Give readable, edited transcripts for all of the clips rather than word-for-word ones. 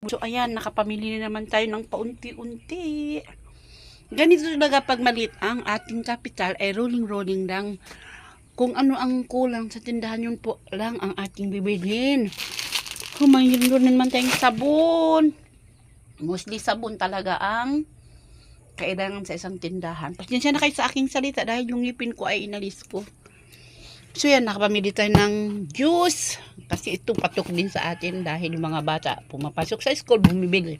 So ayan, nakapamili na naman tayo ng paunti-unti. Ganito talaga pag maliit ang ating kapital ay rolling-rolling lang. Kung ano ang kulang sa tindahan, yun po lang ang ating bibilhin. Humayin doon naman tayong sabon. Mostly sabon talaga ang kailangan sa isang tindahan. Pasensya na kayo sa aking salita dahil yung ngipin ko ay inalis ko. So yan, nakapamili tayo ng juice. Kasi ito patok din sa atin dahil yung mga bata pumapasok sa school, bumibili.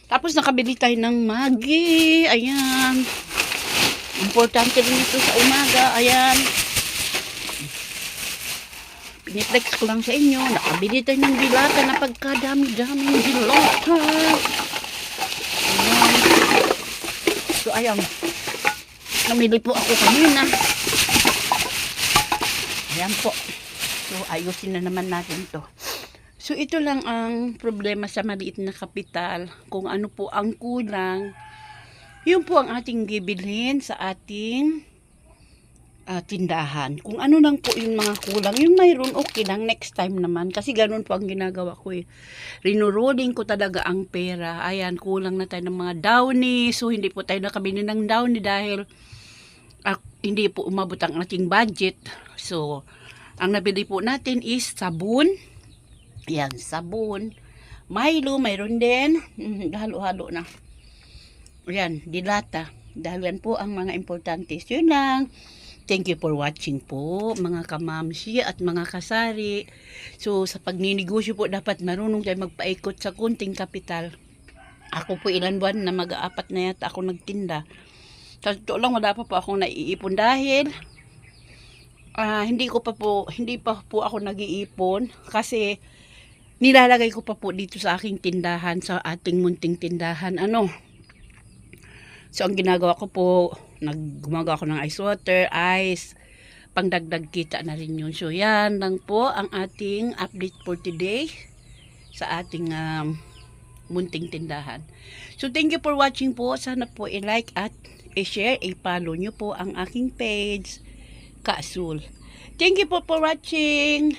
Tapos nakabili tayo ng Maggi. Ayan. Importante rin ito sa umaga. Ayan. Piniflex ko lang sa inyo. Nakabili tayo ng dilata na pagkadami-daming dilata. Ayan. So ayan. Namili po ako kanina. Ayan po. So ayusin na naman natin to. So ito lang ang problema sa maliit na kapital. Kung ano po ang kulang, yun po ang ating bibilhin sa ating tindahan. Kung ano lang po yung mga kulang, yung mayroon okay lang next time naman. Kasi ganun po ang ginagawa ko eh. Rinurolling ko talaga ang pera. Ayan, kulang na tayo ng mga downy. So hindi po tayo nakabili ng downy dahil hindi po umabot ang ating budget. So ang nabili po natin is sabon. Yan, sabon. Milo, mayroon din. Halo-halo na. Yan, dilata. Dahil yan po ang mga importante. So, yun lang. Thank you for watching po, mga kamamsi at mga kasari. So, sa pagninegosyo po, dapat marunong tayo magpaikot sa kunting kapital. Ako po ilan buwan na mag-aapat na yata ako nagtinda. Sa totoo lang, wala pa po akong naiipon dahil hindi pa po ako nag-iipon kasi nilalagay ko pa po dito sa aking tindahan, sa ating munting tindahan. So, ang ginagawa ko po, gumagawa ko ng ice water, ice, pangdagdag kita na rin yun. So, yan lang po ang ating update for today sa ating munting tindahan. So, thank you for watching po. Sana po i-like at i-share, i-follow nyo po ang aking page, Kaasul. Thank you po for watching.